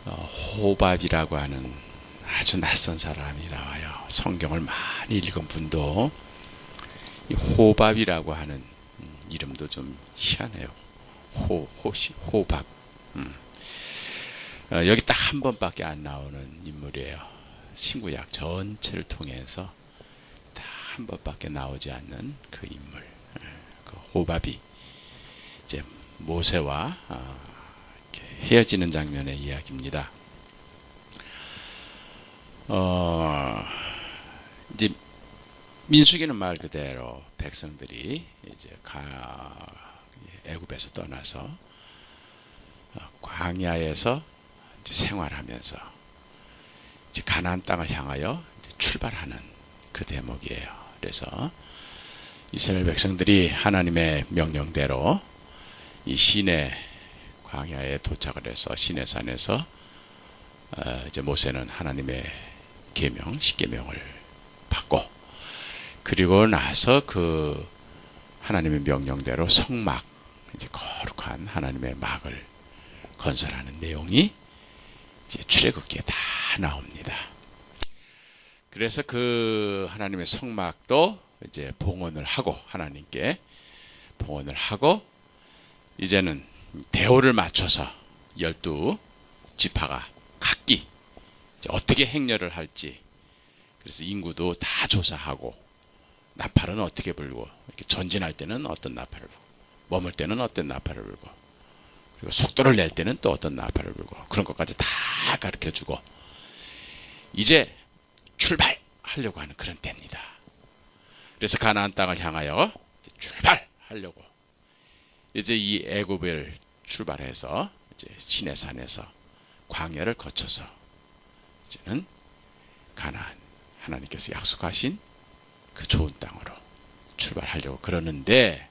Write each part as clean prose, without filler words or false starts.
호밥이라고 하는 아주 낯선 사람이 나와요. 성경을 많이 읽은 분도 이 호밥이라고 하는 이름도 좀 희한해요. 호밥. 여기 딱 한 번밖에 안 나오는 인물이에요. 신구약 전체를 통해서 딱 한 번밖에 나오지 않는 그 인물. 그 호밥이 이제 모세와 헤어지는 장면의 이야기입니다. 이제 민수기는 말 그대로 백성들이 이제 애굽에서 떠나서 광야에서 이제 생활하면서 이제 가나안 땅을 향하여 이제 출발하는 그 대목이에요. 그래서 이스라엘 백성들이 하나님의 명령대로 이 시내 광야에 도착을 해서 시내산에서 이제 모세는 하나님의 계명, 십계명을 받고, 그리고 나서 그 하나님의 명령대로 성막, 이제 거룩한 하나님의 막을 건설하는 내용이 이제 출애굽기에 다 나옵니다. 그래서 그 하나님의 성막도 이제 봉헌을 하고, 하나님께 봉헌을 하고, 이제는 대오를 맞춰서 12지파가 각기 어떻게 행렬을 할지, 그래서 인구도 다 조사하고, 나팔은 어떻게 불고, 이렇게 전진할 때는 어떤 나팔을 불고, 머물 때는 어떤 나팔을 불고, 그리고 속도를 낼 때는 또 어떤 나팔을 불고, 그런 것까지 다 가르쳐주고 이제 출발하려고 하는 그런 때입니다. 그래서 가나안 땅을 향하여 출발하려고 이제 이 애굽을 출발해서 이제 시내산에서 광야를 거쳐서 이제는 가나안, 하나님께서 약속하신 그 좋은 땅으로 출발하려고 그러는데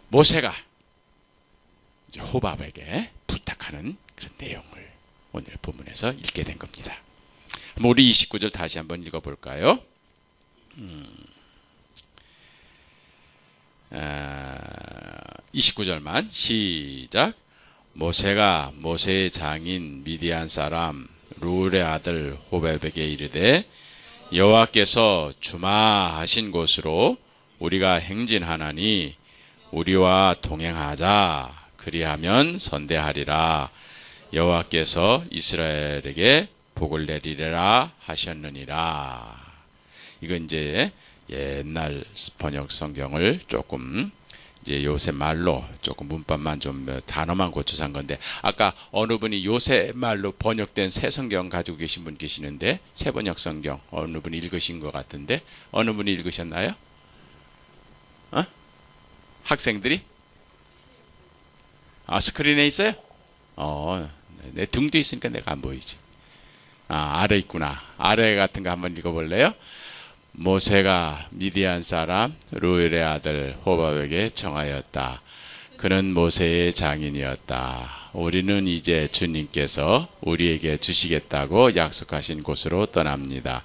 모세가 이제 호밥에게 부탁하는 그런 내용을 오늘 본문에서 읽게 된 겁니다. 우리 29절 다시 한번 읽어볼까요? 29절만 시작. 모세가 모세의 장인 미디안 사람 르울의 아들 호밥에게 이르되 여호와께서 주마하신 곳으로 우리가 행진하나니 우리와 동행하자. 그리하면 선대하리라. 여호와께서 이스라엘에게 복을 내리리라 하셨느니라. 이건 이제 옛날 번역 성경을 조금 이제 요새 말로 조금 문법만 좀 단어만 고쳐서 한 건데, 아까 어느 분이 요새 말로 번역된 새 성경 가지고 계신 분 계시는데, 새 번역 성경 어느 분이 읽으신 것 같은데, 어느 분이 읽으셨나요? 학생들이? 스크린에 있어요? 내 등 뒤에 있으니까 내가 안 보이지. 아래 있구나. 아래 같은 거 한번 읽어볼래요? 모세가 미디안 사람 르울의 아들 호밥에게 청하였다. 그는 모세의 장인이었다. 우리는 이제 주님께서 우리에게 주시겠다고 약속하신 곳으로 떠납니다.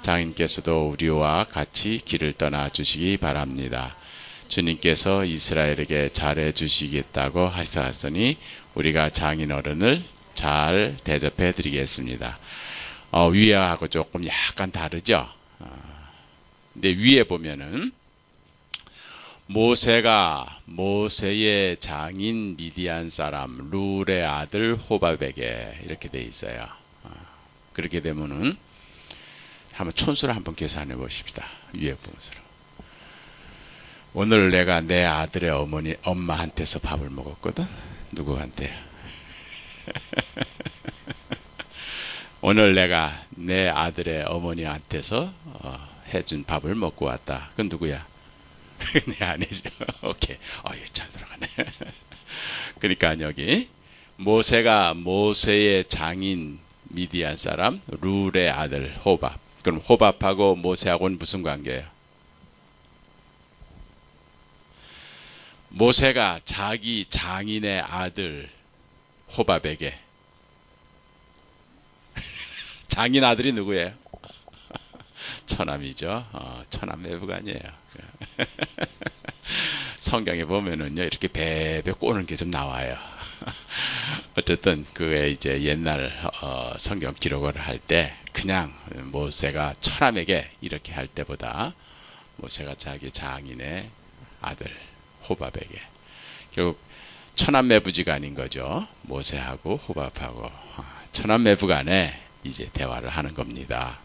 장인께서도 우리와 같이 길을 떠나 주시기 바랍니다. 주님께서 이스라엘에게 잘해 주시겠다고 하셨으니 우리가 장인 어른을 잘 대접해 드리겠습니다. 위에하고 조금 약간 다르죠? 근데 위에 보면은 모세가 모세의 장인 미디안 사람 르울의 아들 호밥에게 이렇게 돼 있어요. 그렇게 되면은 한번 촌수를 한번 계산해 보십시다. 위에 보면서. 오늘 내가 내 아들의 엄마한테서 밥을 먹었거든. 누구한테? 오늘 내가 내 아들의 어머니한테서 해준 밥을 먹고 왔다. 그건 누구야? 내 아내죠. 오케이. 잘 들어가네. 그러니까 여기 모세가 모세의 장인 미디안 사람 르울의 아들 호밥. 그럼 호밥하고 모세하고는 무슨 관계예요? 모세가 자기 장인의 아들 호밥에게 장인 아들이 누구예요? 처남이죠. 처남 내부간이에요. 성경에 보면은요, 이렇게 베베 꼬는 게 좀 나와요. 어쨌든 그게 이제 옛날 성경 기록을 할 때 그냥 모세가 처남에게 이렇게 할 때보다 모세가 자기 장인의 아들 호밥에게 결국 처남매부지간인 거죠. 모세하고 호밥하고 처남매부간에 이제 대화를 하는 겁니다.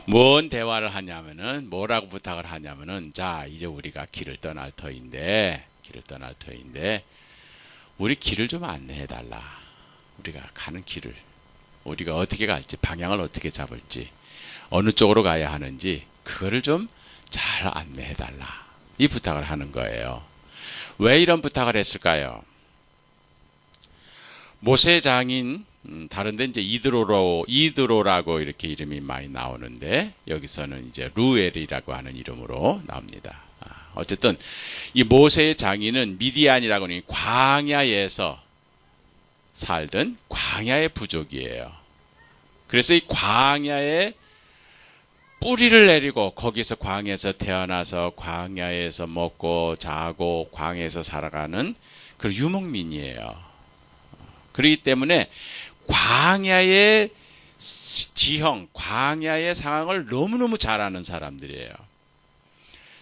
뭔 대화를 하냐면은 뭐라고 부탁을 하냐면은 자 이제 우리가 길을 떠날 터인데 우리 길을 좀 안내해 달라. 우리가 가는 길을 우리가 어떻게 갈지 방향을 어떻게 잡을지 어느 쪽으로 가야 하는지 그거를 좀 잘 안내해 달라. 이 부탁을 하는 거예요. 왜 이런 부탁을 했을까요? 모세 장인 다른 데 이제 이드로라고 이렇게 이름이 많이 나오는데 여기서는 이제 루엘이라고 하는 이름으로 나옵니다. 어쨌든 이 모세의 장인은 미디안이라고 하는 광야에서 살던 광야의 부족이에요. 그래서 이 광야에 뿌리를 내리고 거기서 광야에서 태어나서 광야에서 먹고 자고 광야에서 살아가는 그 유목민이에요. 그렇기 때문에 광야의 지형, 광야의 상황을 너무너무 잘 아는 사람들이에요.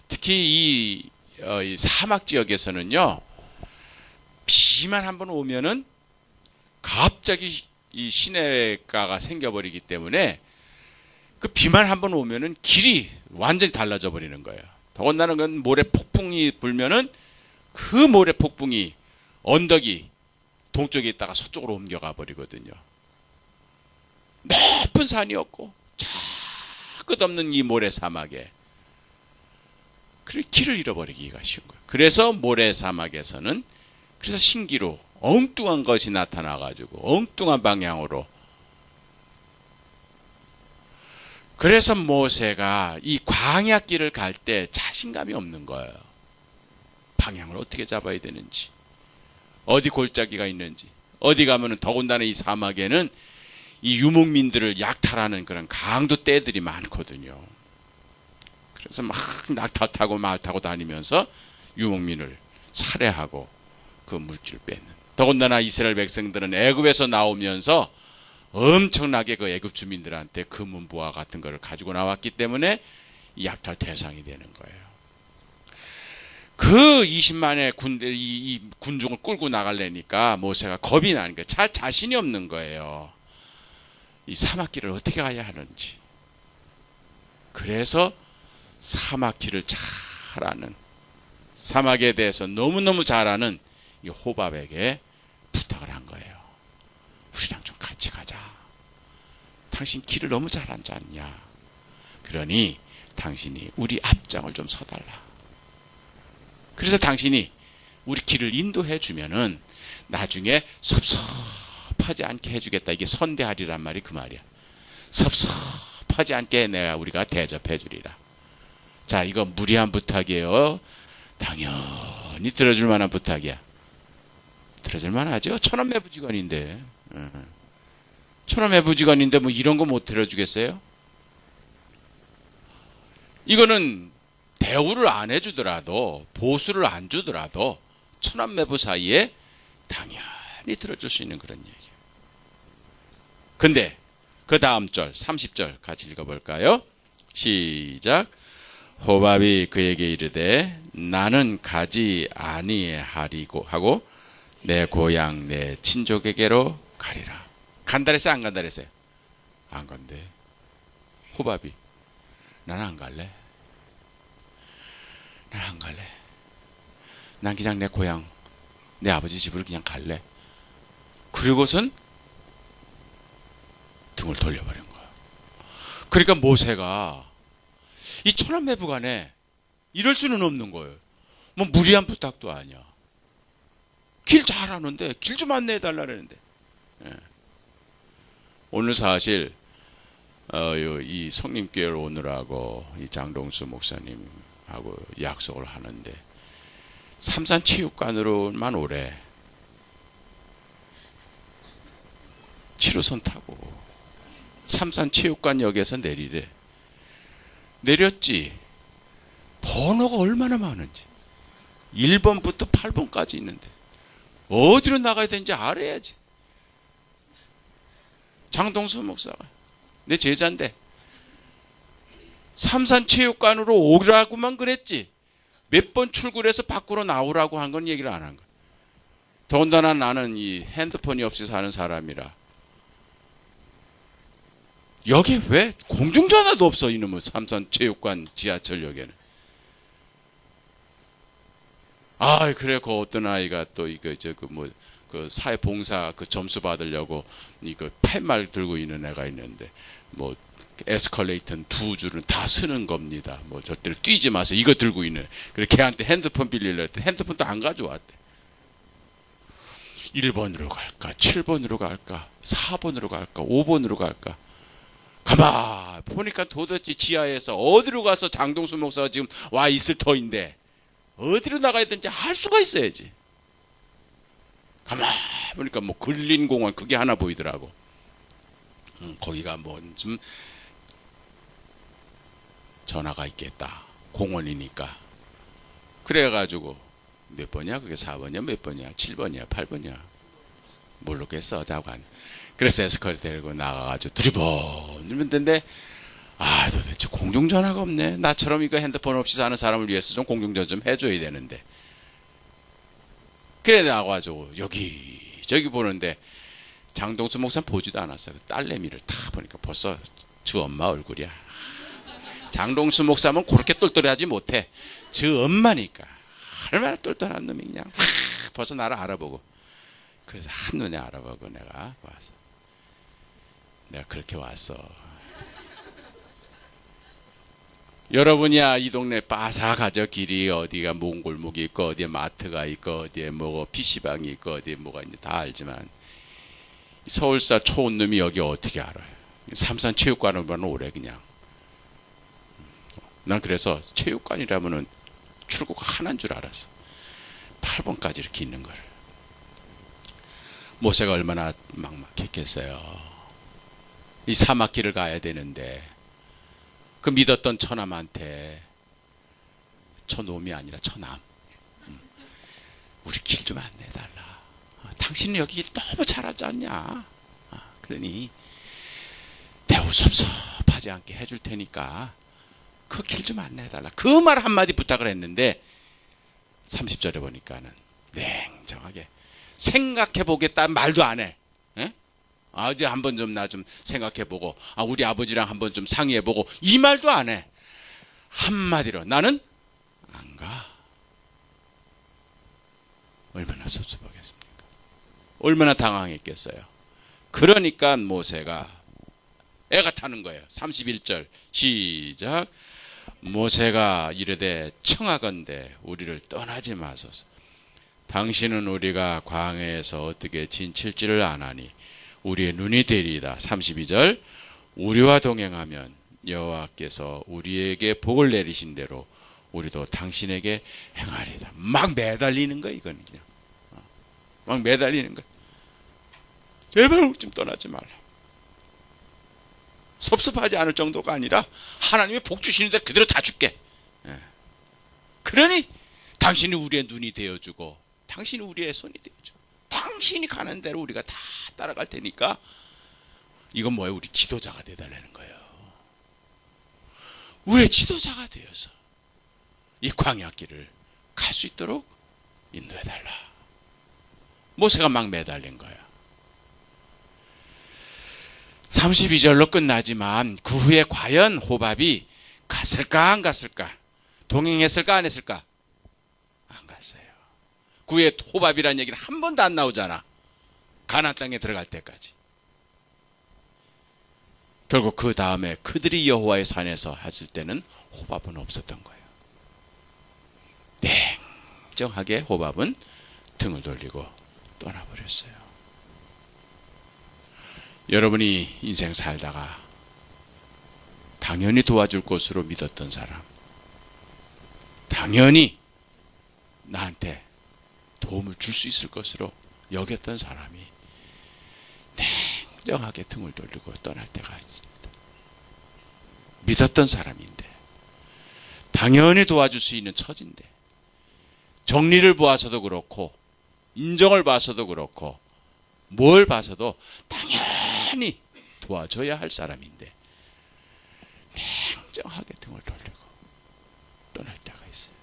특히 이 사막 지역에서는요, 비만 한번 오면은 갑자기 이 시내가가 생겨버리기 때문에 그 비만 한번 오면은 길이 완전히 달라져 버리는 거예요. 더군다나 그 모래 폭풍이 불면은 그 모래 폭풍이 언덕이 동쪽에 있다가 서쪽으로 옮겨가 버리거든요. 높은 산이 없고 끝없는 이 모래 사막에 그래 길을 잃어버리기가 쉬운 거예요. 그래서 모래 사막에서는 그래서 신기루 엉뚱한 것이 나타나가지고 엉뚱한 방향으로 그래서 모세가 이 광야길을 갈 때 자신감이 없는 거예요. 방향을 어떻게 잡아야 되는지 어디 골짜기가 있는지 어디 가면은 더군다나 이 사막에는 이 유목민들을 약탈하는 그런 강도 떼들이 많거든요. 그래서 막 낙타 타고 말 타고 다니면서 유목민을 살해하고 그 물질 뺏는. 더군다나 이스라엘 백성들은 애굽에서 나오면서 엄청나게 그 애굽 주민들한테 금은보화 같은 거를 가지고 나왔기 때문에 약탈 대상이 되는 거예요. 그 20만의 이 군중을 끌고 나가려니까 모세가 겁이 나는 거예요. 자신이 없는 거예요. 이 사막길을 어떻게 가야 하는지. 그래서 사막길을 잘 아는 사막에 대해서 너무너무 잘 아는 이 호밥에게 부탁을 한 거예요. 우리랑 좀 같이 가자. 당신 길을 너무 잘 알지 않냐. 그러니 당신이 우리 앞장을 좀 서달라. 그래서 당신이 우리 길을 인도해 주면은 나중에 섭섭하지 않게 해주겠다. 이게 선대하리란 말이 그 말이야. 섭섭하지 않게 우리가 대접해 주리라. 자, 이거 무리한 부탁이에요. 당연히 들어줄 만한 부탁이야. 들어줄 만하죠. 천원매부지간인데. 천원매부지간인데 뭐 이런 거 못 들어주겠어요? 이거는 대우를 안 해주더라도 보수를 안 주더라도 천원매부 사이에 당연히 들어줄 수 있는 그런 얘기예요. 근데 그 다음 절 30절 같이 읽어볼까요? 시작. 호밥이 그에게 이르되 나는 가지 아니하리고 하고 내 고향 내 친족에게로 가리라. 간다 했어요? 안 간다 했어요? 안 간대. 호밥이 나는 안 갈래. 나는 안 갈래. 난 그냥 내 고향 내 아버지 집으로 그냥 갈래. 그리고선 등을 돌려버린 거야. 그러니까 모세가 이 천원매부간에 이럴 수는 없는 거예요. 뭐 무리한 부탁도 아니야. 길 잘하는데 길 좀 안내해달라는데. 예. 오늘 사실 이 성림교회를 오느라고 이 장동수 목사님하고 약속을 하는데 삼산체육관으로만 오래. 치료선 타고 삼산체육관역에서 내리래. 내렸지. 번호가 얼마나 많은지. 1번부터 8번까지 있는데 어디로 나가야 되는지 알아야지. 장동수 목사가 내 제자인데 삼산체육관으로 오라고만 그랬지 몇 번 출근해서 밖으로 나오라고 한 건 얘기를 안 한 거야. 더군다나 나는 이 핸드폰이 없이 사는 사람이라 여기 왜 공중전화도 없어 이놈의 삼산체육관 지하철역에는. 아 그래 그 어떤 아이가 또 이거 그 사회봉사 그 점수 받으려고 이거 팻말 들고 있는 애가 있는데 뭐 에스컬레이터 두 줄은 다 쓰는 겁니다. 뭐 저때로 뛰지 마세요. 이거 들고 있는. 그래 걔한테 핸드폰 빌리려 했더니 핸드폰도 안 가져왔대. 1번으로 갈까 7번으로 갈까 4번으로 갈까 5번으로 갈까. 가만 보니까 도대체 지하에서 어디로 가서 장동수 목사가 지금 와 있을 터인데 어디로 나가야 되는지 할 수가 있어야지. 가만 보니까 뭐 근린공원 그게 하나 보이더라고. 거기가 뭐 좀 전화가 있겠다. 공원이니까. 그래가지고 몇 번이야? 그게 4번이야? 몇 번이야? 7번이야? 8번이야? 모르겠어. 자관. 그래서 에스컬레이터 데리고 나가가지고 두리번 누르면 되는데 아 도대체 공중전화가 없네. 나처럼 이거 핸드폰 없이 사는 사람을 위해서 좀 공중전화 좀 해줘야 되는데. 그래 나가가지고 여기 보는데 장동수 목사는 보지도 않았어요. 딸내미를 딱 보니까 벌써 저 엄마 얼굴이야. 장동수 목사는 그렇게 똘똘하지 못해. 저 엄마니까 얼마나 똘똘한 놈이 그냥 벌써 나를 알아보고. 그래서 한눈에 알아보고 내가 와서 내가 그렇게 왔어. 여러분이야 이 동네 빠삭하죠. 길이 어디가 몽골목이 있고 어디에 마트가 있고 어디에 뭐 PC방이 있고 어디에 뭐가 있는지 다 알지만 서울사 초원놈이 여기 어떻게 알아요. 삼산체육관으로만 오래 그냥. 난 그래서 체육관이라면은 출구가 하나인 줄 알았어. 8번까지 이렇게 있는 거를. 모세가 얼마나 막막했겠어요. 이 사막길을 가야 되는데 그 믿었던 처남한테 처놈이 아니라 처남 우리 길 좀 안내해달라. 당신은 여기 길 너무 잘 알지 않냐. 그러니 대우섭섭하지 않게 해줄 테니까 그 길 좀 안내해달라. 그 말 한마디 부탁을 했는데 30절에 보니까는 냉정하게 생각해보겠다 말도 안 해. 어디 한번 좀 나 좀 생각해보고 우리 아버지랑 한번 좀 상의해보고 이 말도 안 해. 한마디로 나는 안 가. 얼마나 섭섭하겠습니까. 얼마나 당황했겠어요. 그러니까 모세가 애가 타는 거예요. 31절 시작. 모세가 이르되 청하건대 우리를 떠나지 마소서. 당신은 우리가 광야에서 어떻게 진칠지를 아나니 우리의 눈이 되리이다. 32절 우리와 동행하면 여호와께서 우리에게 복을 내리신 대로 우리도 당신에게 행하리다. 막 매달리는 거야 이거는 그냥. 막 매달리는 거야. 제발 좀 떠나지 말라. 섭섭하지 않을 정도가 아니라 하나님의 복 주시는데 그대로 다 줄게. 그러니 당신이 우리의 눈이 되어주고 당신이 우리의 손이 되어주고 당신이 가는 대로 우리가 다 따라갈 테니까 이건 뭐예요? 우리 지도자가 되달라는 거예요. 우리의 지도자가 되어서 이 광야길을 갈 수 있도록 인도해달라. 모세가 막 매달린 거야. 32절로 끝나지만 그 후에 과연 호밥이 갔을까 안 갔을까? 동행했을까 안 했을까? 안 갔어요. 그 후에 호밥이라는 얘기는 한 번도 안 나오잖아. 가나안 땅에 들어갈 때까지. 결국 그 다음에 그들이 여호와의 산에서 했을 때는 호밥은 없었던 거예요. 냉정하게 호밥은 등을 돌리고 떠나버렸어요. 여러분이 인생 살다가 당연히 도와줄 것으로 믿었던 사람, 당연히 나한테 도움을 줄 수 있을 것으로 여겼던 사람이 냉정하게 등을 돌리고 떠날 때가 있습니다. 믿었던 사람인데, 당연히 도와줄 수 있는 처지인데, 정리를 보아서도 그렇고 인정을 봐서도 그렇고 뭘 봐서도 당연히 도와줘야 할 사람인데 냉정하게 등을 돌리고 떠날 때가 있어요.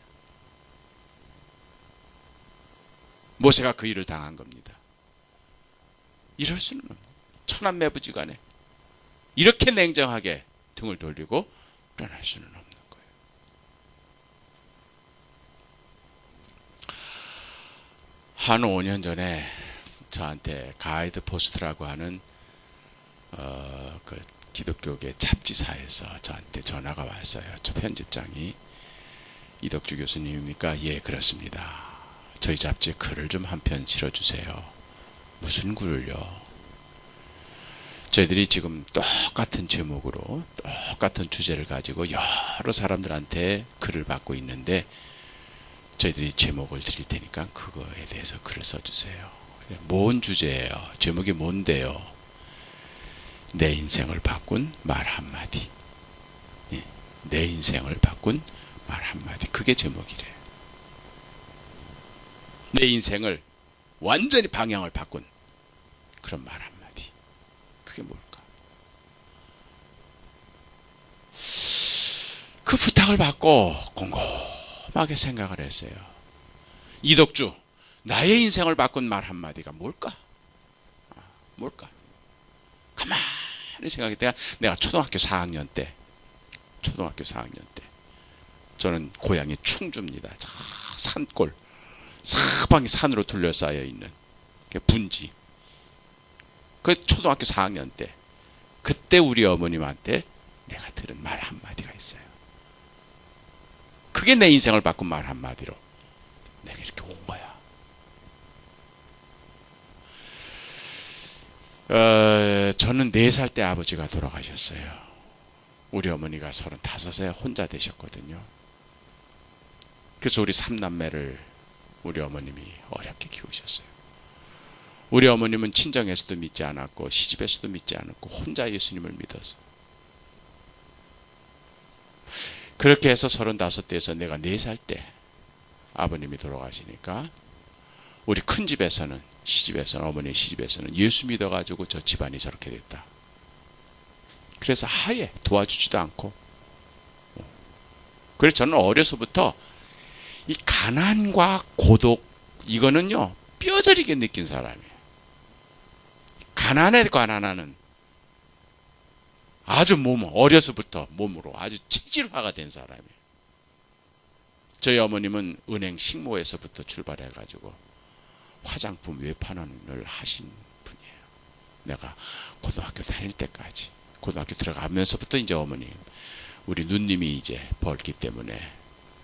모세가 그 일을 당한 겁니다. 이럴 수는 없는, 천한매부지간에 이렇게 냉정하게 등을 돌리고 떠날 수는 없는 거예요. 한 5년 전에 저한테 가이드 포스트라고 하는 그 기독교계 잡지사에서 저한테 전화가 왔어요. 저 편집장이 이덕주 교수님입니까? 예, 그렇습니다. 저희 잡지에 글을 좀 한 편 실어주세요. 무슨 글을요? 저희들이 지금 똑같은 제목으로 똑같은 주제를 가지고 여러 사람들한테 글을 받고 있는데 저희들이 제목을 드릴 테니까 그거에 대해서 글을 써주세요. 뭔 주제예요? 제목이 뭔데요? 내 인생을 바꾼 말 한마디. 예, 내 인생을 바꾼 말 한마디. 그게 제목이래요. 내 인생을 완전히 방향을 바꾼 그런 말 한마디. 그게 뭘까? 그 부탁을 받고 곰곰하게 생각을 했어요. 이덕주, 나의 인생을 바꾼 말 한마디가 뭘까? 뭘까? 가만히 생각했다가 내가 초등학교 4학년 때 저는 고향이 충주입니다. 산골, 사방이 산으로 둘러싸여 있는 분지. 그 초등학교 4학년 때 그때 우리 어머님한테 내가 들은 말 한마디가 있어요. 그게 내 인생을 바꾼 말 한마디로 내가 이렇게 온 거야. 저는 4살 때 아버지가 돌아가셨어요. 우리 어머니가 35에 혼자 되셨거든요. 그래서 우리 3남매를 우리 어머님이 어렵게 키우셨어요. 우리 어머님은 친정에서도 믿지 않았고 시집에서도 믿지 않았고 혼자 예수님을 믿었어. 그렇게 해서 35대에서 내가 4살 때 아버님이 돌아가시니까 우리 큰 집에서는, 시집에서는, 어머니 시집에서는 예수 믿어가지고 저 집안이 저렇게 됐다. 그래서 아예 도와주지도 않고. 그래서 저는 어려서부터 이 가난과 고독, 이거는요 뼈저리게 느낀 사람이에요. 가난에 관한하는 아주 어려서부터 몸으로 아주 체질화가 된 사람이에요. 저희 어머님은 은행 식모에서부터 출발해가지고 화장품 외판원을 하신 분이에요. 내가 고등학교 다닐 때까지, 고등학교 들어가면서부터 이제 어머님, 우리 누님이 이제 벌기 때문에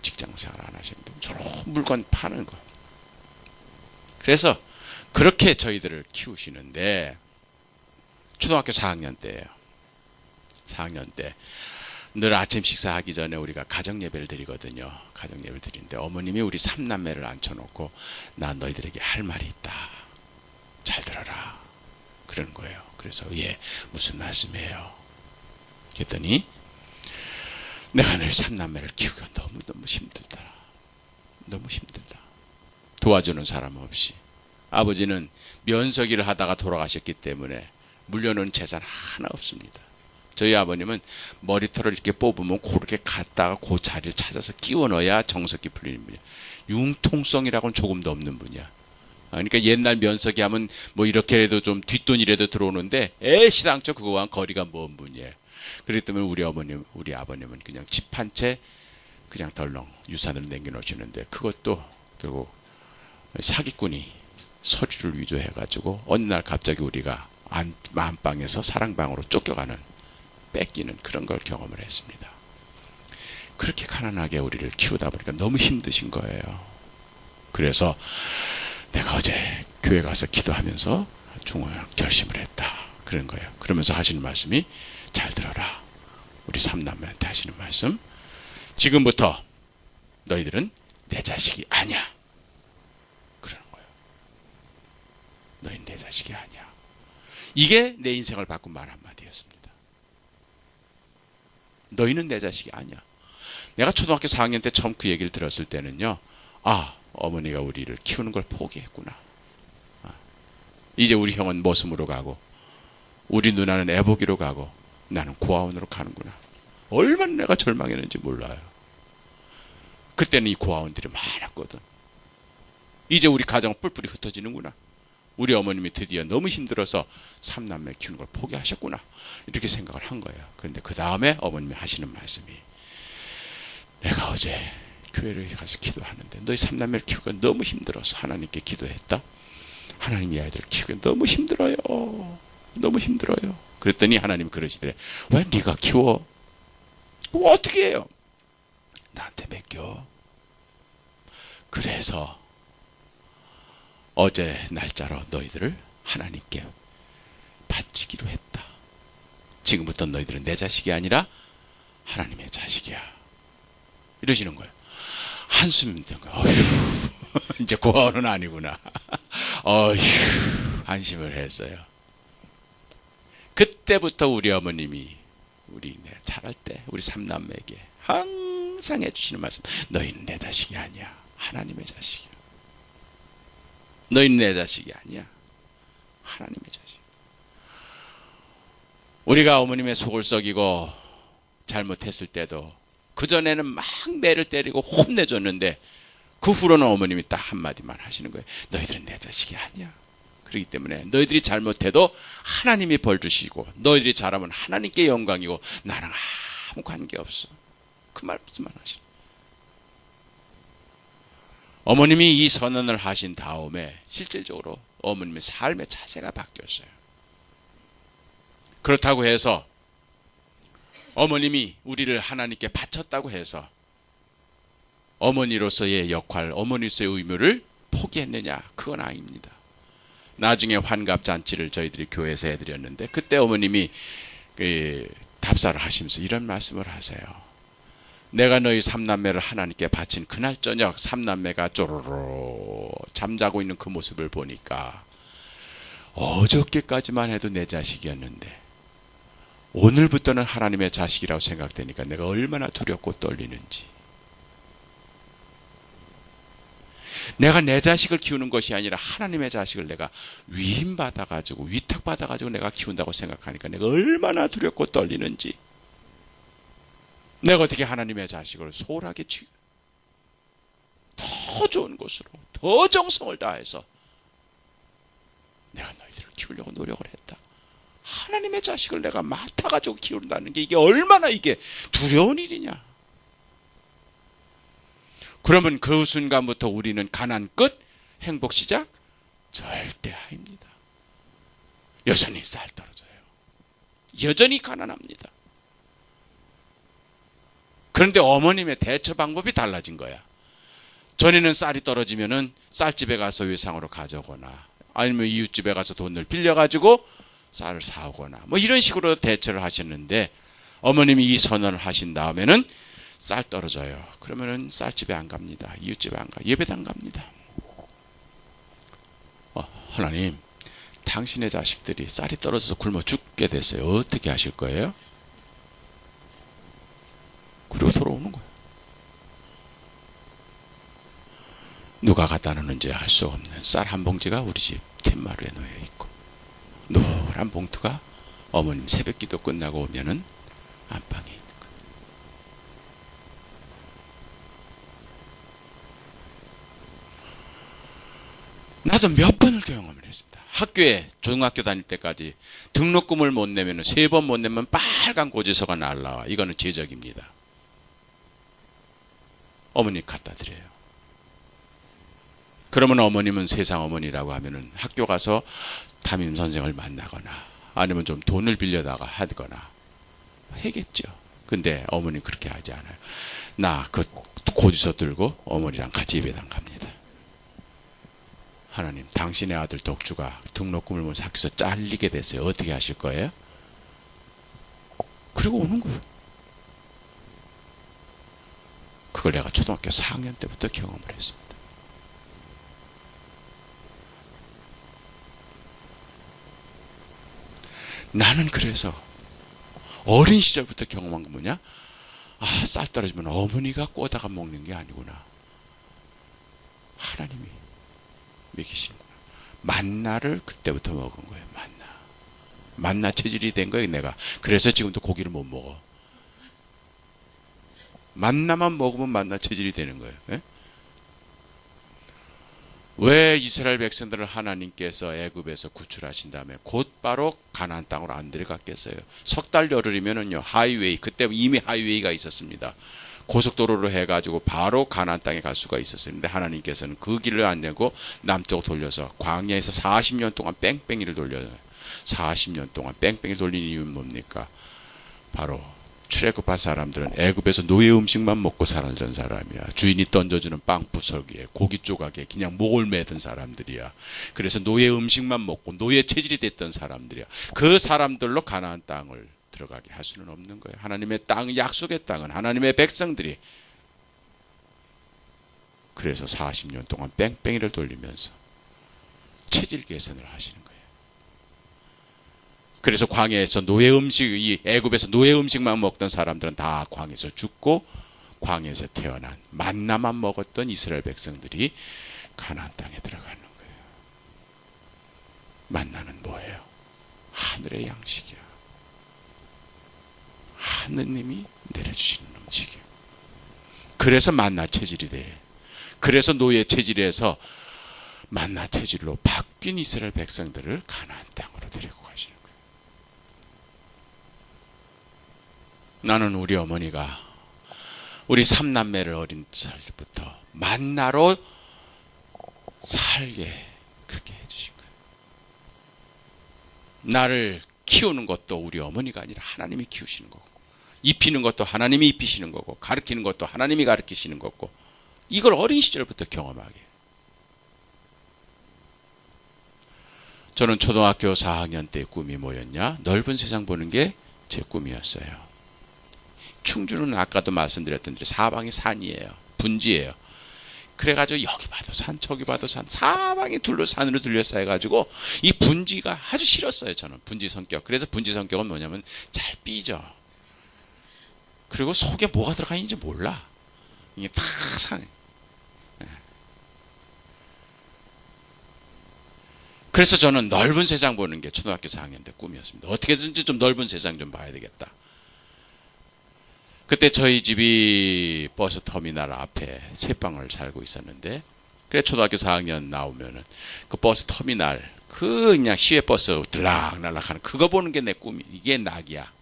직장생활 안 하시는데 주로 물건 파는 거. 그래서 그렇게 저희들을 키우시는데 초등학교 4학년 때예요. 4학년 때 늘 아침 식사하기 전에 우리가 가정 예배를 드리거든요. 가정 예배를 드리는데 어머님이 우리 3남매를 앉혀놓고 나 너희들에게 할 말이 있다. 잘 들어라. 그러는 거예요. 그래서 예, 무슨 말씀이에요? 그랬더니 내가 늘 3남매를 키우기가 너무너무 힘들더라. 너무 힘들다. 도와주는 사람 없이. 아버지는 면서기를 하다가 돌아가셨기 때문에 물려놓은 재산 하나 없습니다. 저희 아버님은 머리털을 이렇게 뽑으면 그렇게 갔다가 그 자리를 찾아서 끼워 넣어야 정석이 풀리는 분이야. 융통성이라고는 조금도 없는 분이야. 그러니까 옛날 면서기 하면 뭐 이렇게라도 좀 뒷돈이라도 들어오는데 시당초 그거와는 거리가 먼 분이에요. 그렇기 때문에 우리 아버님은 그냥 집 한 채 그냥 덜렁 유산을 남겨놓으시는데 그것도 결국 사기꾼이 서류를 위조해가지고 어느 날 갑자기 우리가 안방에서 사랑방으로 쫓겨가는, 뺏기는 그런 걸 경험을 했습니다. 그렇게 가난하게 우리를 키우다 보니까 너무 힘드신 거예요. 그래서 내가 어제 교회 가서 기도하면서 중요한 결심을 했다. 그런 거예요. 그러면서 하시는 말씀이 잘 들어라. 우리 3남매한테 하시는 말씀. 지금부터 너희들은 내 자식이 아니야. 그러는 거예요. 너희는 내 자식이 아니야. 이게 내 인생을 바꾼 말 한마디였습니다. 너희는 내 자식이 아니야. 내가 초등학교 4학년 때 처음 그 얘기를 들었을 때는요, 어머니가 우리를 키우는 걸 포기했구나. 이제 우리 형은 머슴으로 가고 우리 누나는 애보기로 가고 나는 고아원으로 가는구나. 얼마나 내가 절망했는지 몰라요. 그때는 이 고아원들이 많았거든. 이제 우리 가정은 뿔뿔이 흩어지는구나. 우리 어머님이 드디어 너무 힘들어서 삼남매 키우는 걸 포기하셨구나. 이렇게 생각을 한 거예요. 그런데 그 다음에 어머님이 하시는 말씀이, 내가 어제 교회를 가서 기도하는데 너희 삼남매를 키우기가 너무 힘들어서 하나님께 기도했다. 하나님 이 아이들 키우기 너무 힘들어요. 너무 힘들어요. 그랬더니 하나님이 그러시더래. 왜 네가 키워? 어떻게 해요? 나한테 맡겨. 그래서 어제 날짜로 너희들을 하나님께 바치기로 했다. 지금부터 너희들은 내 자식이 아니라 하나님의 자식이야. 이러시는 거예요. 한숨 든 거예요. 어휴, 이제 고아원은 아니구나. 어휴, 안심을 했어요. 그때부터 우리 어머님이 우리 자랄 때 우리 삼남매에게 항상 해주시는 말씀, 너희는 내 자식이 아니야. 하나님의 자식이야. 너희는 내 자식이 아니야. 하나님의 자식. 우리가 어머님의 속을 썩이고 잘못했을 때도 그전에는 막 매를 때리고 혼내줬는데 그 후로는 어머님이 딱 한마디만 하시는 거예요. 너희들은 내 자식이 아니야. 그렇기 때문에 너희들이 잘못해도 하나님이 벌 주시고 너희들이 잘하면 하나님께 영광이고 나랑 아무 관계없어. 그 말씀만 하시는. 어머님이 이 선언을 하신 다음에 실질적으로 어머님의 삶의 자세가 바뀌었어요. 그렇다고 해서 어머님이 우리를 하나님께 바쳤다고 해서 어머니로서의 역할, 어머니로서의 의무를 포기했느냐? 그건 아닙니다. 나중에 환갑잔치를 저희들이 교회에서 해드렸는데 그때 어머님이 답사를 하시면서 이런 말씀을 하세요. 내가 너희 삼남매를 하나님께 바친 그날 저녁 삼남매가 쪼르르 잠자고 있는 그 모습을 보니까 어저께까지만 해도 내 자식이었는데 오늘부터는 하나님의 자식이라고 생각되니까 내가 얼마나 두렵고 떨리는지. 내가 내 자식을 키우는 것이 아니라 하나님의 자식을 내가 위임받아가지고 위탁받아가지고 내가 키운다고 생각하니까 내가 얼마나 두렵고 떨리는지. 내가 어떻게 하나님의 자식을 소홀하게 더 좋은 곳으로 더 정성을 다해서 내가 너희들을 키우려고 노력을 했다. 하나님의 자식을 내가 맡아가지고 키운다는 게 이게 얼마나 이게 두려운 일이냐. 그러면 그 순간부터 우리는 가난 끝, 행복 시작, 절대 하입니다. 여전히 쌀 떨어져요. 여전히 가난합니다. 그런데 어머님의 대처 방법이 달라진 거야. 전에는 쌀이 떨어지면은 쌀집에 가서 외상으로 가져오거나 아니면 이웃집에 가서 돈을 빌려가지고 쌀을 사오거나 뭐 이런 식으로 대처를 하셨는데 어머님이 이 선언을 하신 다음에는 쌀 떨어져요. 그러면은 쌀집에 안 갑니다. 이웃집에 안 가. 예배도 안 갑니다. 하나님, 당신의 자식들이 쌀이 떨어져서 굶어 죽게 됐어요. 어떻게 하실 거예요? 그리고 돌아오는 거예요. 누가 갖다 놓는지 알 수 없는 쌀 한 봉지가 우리 집 툇마루에 놓여 있고 노란 봉투가 어머님 새벽기도 끝나고 오면은 안방에 있는 거예요. 나도 몇 번을 경험을 했습니다. 학교에 중학교 다닐 때까지 등록금을 못 내면 3번 못 내면 빨간 고지서가 날라와. 이거는 제적입니다. 어머니 갖다 드려요. 그러면 어머님은 세상 어머니라고 하면은 학교 가서 담임 선생을 만나거나 아니면 좀 돈을 빌려다가 하거나 하겠죠. 근데 어머니 그렇게 하지 않아요. 나 그 고지서 들고 어머니랑 같이 예배당 갑니다. 하나님, 당신의 아들 덕주가 등록금을 못 학교에서 잘리게 됐어요. 어떻게 하실 거예요? 그리고 오는 거예요. 그걸 내가 초등학교 4학년 때부터 경험을 했습니다. 나는 그래서 어린 시절부터 경험한 건 뭐냐? 쌀 떨어지면 어머니가 꼬다가 먹는 게 아니구나. 하나님이 먹이시는구나. 만나를 그때부터 먹은 거예요. 만나 체질이 된 거예요, 내가. 그래서 지금도 고기를 못 먹어. 만나만 먹으면 만나 체질이 되는 거예요. 예? 왜 이스라엘 백성들을 하나님께서 애굽에서 구출하신 다음에 곧바로 가나안 땅으로 안 들어갔겠어요? 석 달 열흘이면은요, 하이웨이, 그때 이미 하이웨이가 있었습니다. 고속도로로 해가지고 바로 가나안 땅에 갈 수가 있었어요. 근데 하나님께서는 그 길을 안 내고 남쪽으로 돌려서 광야에서 40년 동안 뺑뺑이를 돌려요. 40년 동안 뺑뺑이 돌린 이유는 뭡니까? 바로 출애굽한 사람들은 애굽에서 노예 음식만 먹고 살던 사람이야. 주인이 던져주는 빵 부서기에 고기 조각에 그냥 목을 매던 사람들이야. 그래서 노예 음식만 먹고 노예 체질이 됐던 사람들이야. 그 사람들로 가나안 땅을 들어가게 할 수는 없는 거예요. 하나님의 땅, 약속의 땅은 하나님의 백성들이. 그래서 40년 동안 뺑뺑이를 돌리면서 체질 개선을 하시는 거예요. 그래서 광야에서 노예 음식, 이 애굽에서 노예 음식만 먹던 사람들은 다 광야에서 죽고 광야에서 태어난 만나만 먹었던 이스라엘 백성들이 가나안 땅에 들어가는 거예요. 만나는 뭐예요? 하늘의 양식이야. 하느님이 내려주시는 음식이에요. 그래서 만나 체질이 돼. 그래서 노예 체질에서 만나 체질로 바뀐 이스라엘 백성들을 가나안 땅으로 데리고 가시는 거예요. 나는 우리 어머니가 우리 삼남매를 어린 살부터 만나로 살게 그렇게 해주신 거예요. 나를 키우는 것도 우리 어머니가 아니라 하나님이 키우시는 거고, 입히는 것도 하나님이 입히시는 거고, 가르치는 것도 하나님이 가르치시는 거고, 이걸 어린 시절부터 경험하게. 저는 초등학교 4학년 때 꿈이 뭐였냐? 넓은 세상 보는 게 제 꿈이었어요. 충주는 아까도 말씀드렸던 대로 사방이 산이에요. 분지예요. 그래가지고 여기 봐도 산, 저기 봐도 산, 사방이 산으로 둘러싸여가지고 이 분지가 아주 싫었어요. 저는 분지 성격. 그래서 분지 성격은 뭐냐면 잘 삐져. 그리고 속에 뭐가 들어가 있는지 몰라. 이게 다 산. 그래서 저는 넓은 세상 보는 게 초등학교 4학년 때 꿈이었습니다. 어떻게든지 좀 넓은 세상 좀 봐야 되겠다. 그때 저희 집이 버스 터미널 앞에 새방을 살고 있었는데, 그래 초등학교 4학년 나오면은 그 버스 터미널, 그 그냥 시외버스 들락날락하는 그거 보는 게 내 꿈이, 이게 낙이야.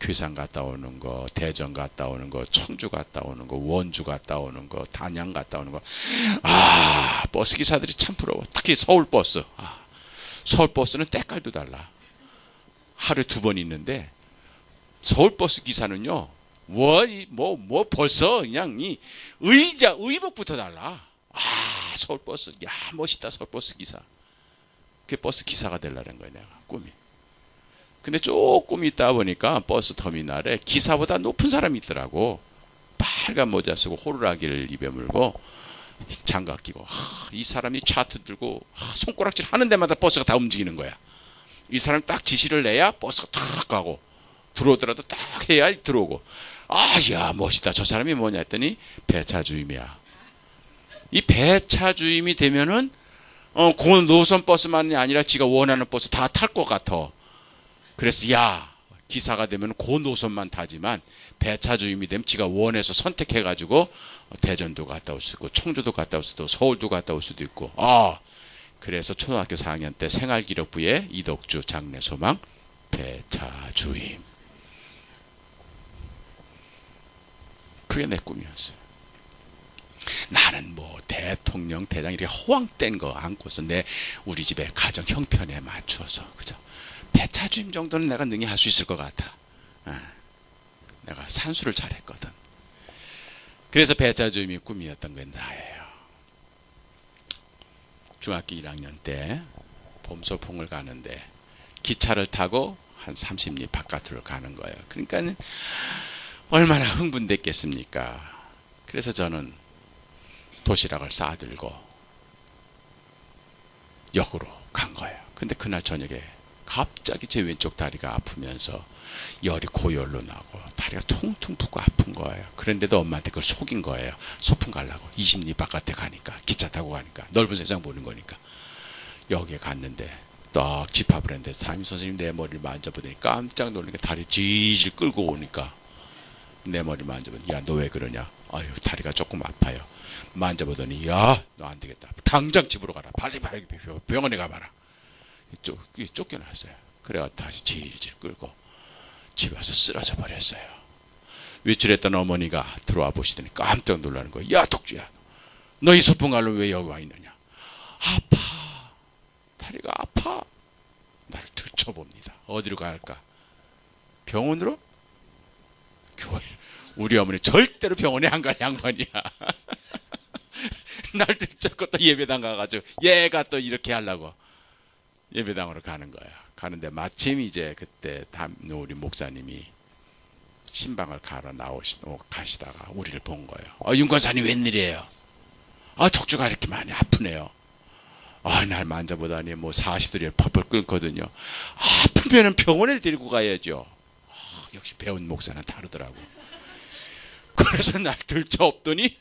괴산 갔다 오는 거, 대전 갔다 오는 거, 청주 갔다 오는 거, 원주 갔다 오는 거, 단양 갔다 오는 거. 아, 버스 기사들이 참 부러워. 특히 서울버스. 서울버스는 때깔도 달라. 하루에 2번 있는데 서울버스 기사는요, 벌써 그냥 이 의복부터 달라. 서울버스, 야, 멋있다, 서울버스 기사. 그게 버스 기사가 되려는 거야, 내가, 꿈이. 근데 조금 있다 보니까 버스 터미널에 기사보다 높은 사람이 있더라고. 빨간 모자 쓰고 호루라기를 입에 물고 장갑 끼고, 이 사람이 차트 들고 손가락질 하는 데마다 버스가 다 움직이는 거야. 이 사람 딱 지시를 내야 버스가 탁 가고, 들어오더라도 딱 해야 들어오고. 야, 멋있다. 저 사람이 뭐냐 했더니 배차 주임이야. 이 배차 주임이 되면은 그 노선 버스만이 아니라 지가 원하는 버스 다 탈 것 같아. 그래서 야, 기사가 되면 그 노선만 타지만 배차 주임이 되면 지가 원해서 선택해가지고 대전도 갔다 올 수 있고, 청주도 갔다 올 수도 있고, 서울도 갔다 올 수도 있고. 그래서 초등학교 4학년 때 생활기록부에 이덕주 장래 소망 배차 주임. 그게 내 꿈이었어요. 나는 뭐 대통령, 대장 이렇게 허황된 거 안고서 우리 집의 가정 형편에 맞추어서, 그죠? 배차 주임 정도는 내가 능히 할 수 있을 것 같아. 내가 산수를 잘했거든. 그래서 배차 주임이 꿈이었던 건 나예요. 중학교 1학년 때 봄소풍을 가는데 기차를 타고 한 30리 바깥으로 가는 거예요. 그러니까 얼마나 흥분됐겠습니까? 그래서 저는 도시락을 싸들고 역으로 간 거예요. 근데 그날 저녁에 갑자기 제 왼쪽 다리가 아프면서 열이 고열로 나고 다리가 퉁퉁 붓고 아픈 거예요. 그런데도 엄마한테 그걸 속인 거예요. 소풍 가려고. 20리 바깥에 가니까, 기차 타고 가니까, 넓은 세상 보는 거니까. 여기에 갔는데 딱 집합을 했는데 담임 선생님 내 머리를 만져보더니 깜짝 놀라니까 다리 질질 끌고 오니까 내 머리 만져보더니 야 너 왜 그러냐. 아유 다리가 조금 아파요. 만져보더니 야 너 안 되겠다. 당장 집으로 가라. 빨리 병원에 가봐라. 쫓겨났어요. 그래가 다시 질질 끌고 집에 와서 쓰러져 버렸어요. 외출했던 어머니가 들어와 보시더니 깜짝 놀라는 거예요. 야 독주야 너 이 소풍갈로 왜 여기 와 있느냐. 아파. 다리가 아파. 나를 들춰봅니다. 어디로 가야 할까? 병원으로? 교회. 우리 어머니 절대로 병원에 안 갈 양반이야. 날 들쳤고 또 예배당 가가지고 얘가 또 이렇게 하려고 예배당으로 가는 거야. 가는데 마침 이제 그때 우리 목사님이 신방을 갈아 가시다가 우리를 본 거예요. 윤 권사님 웬일이에요? 독주가 이렇게 많이 아프네요. 날 만져보다니 뭐 40도를 펄펄 끓거든요. 아프면은 병원에 데리고 가야죠. 역시 배운 목사는 다르더라고. 그래서 날 들쳐업더니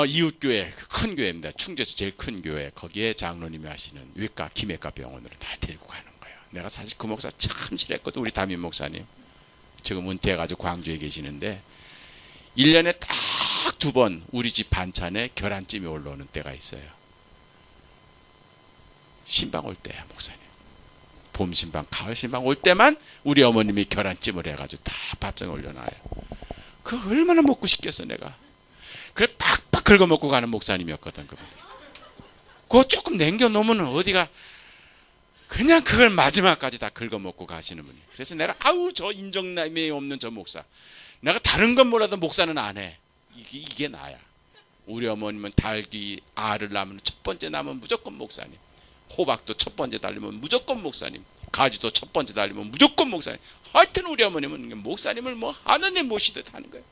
이웃교회 큰 교회입니다. 충주에서 제일 큰 교회 거기에 장로님이 하시는 외과 기내과 병원으로 날 데리고 가는 거예요. 내가 사실 그 목사 참 싫어했거든. 우리 담임 목사님 지금 은퇴해가지고 광주에 계시는데 1년에 딱 2번 우리 집 반찬에 계란찜이 올라오는 때가 있어요. 신방 올 때야 목사님. 봄 신방 가을 신방 올 때만 우리 어머님이 계란찜을 해가지고 다 밥상에 올려놔요. 그거 얼마나 먹고 싶겠어 내가. 그래 팍팍 긁어먹고 가는 목사님이었거든. 그거 조금 남겨놓으면 어디가 그냥 그걸 마지막까지 다 긁어먹고 가시는 분이. 그래서 내가 저 인정남이 없는 저 목사. 내가 다른 건 몰라도 목사는 안 해. 이게 나야. 우리 어머님은 닭이 알을 낳으면 첫 번째 낳으면 무조건 목사님. 호박도 첫 번째 달리면 무조건 목사님. 가지도 첫 번째 달리면 무조건 목사님. 하여튼 우리 어머님은 목사님을 뭐 하느님 모시듯 하는 거예요.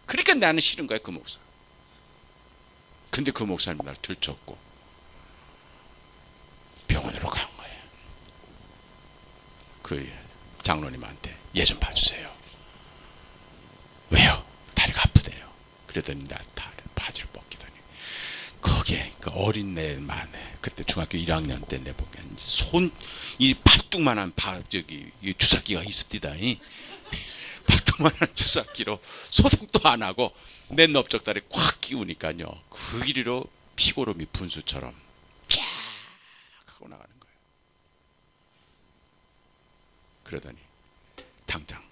그러니까 나는 싫은 거야 그 목사. 근데 그 목사님 날 들쳤고 병원으로 간 거예요. 그 장로님한테 얘 좀 봐주세요. 왜요? 다리가 아프대요. 그러더니 나 다리 바지를 벗기더니 거기에 그 어린 내만에 그때 중학교 1학년 때 내 보면 이 팔뚝만한 이 주사기가 있습니다. 팔뚝만한 주사기로 소독도 안 하고 내 넓적다리 꽉 끼우니까요. 그 길이로 피고름이 분수처럼 쫙 하고 나가는 거예요. 그러더니 당장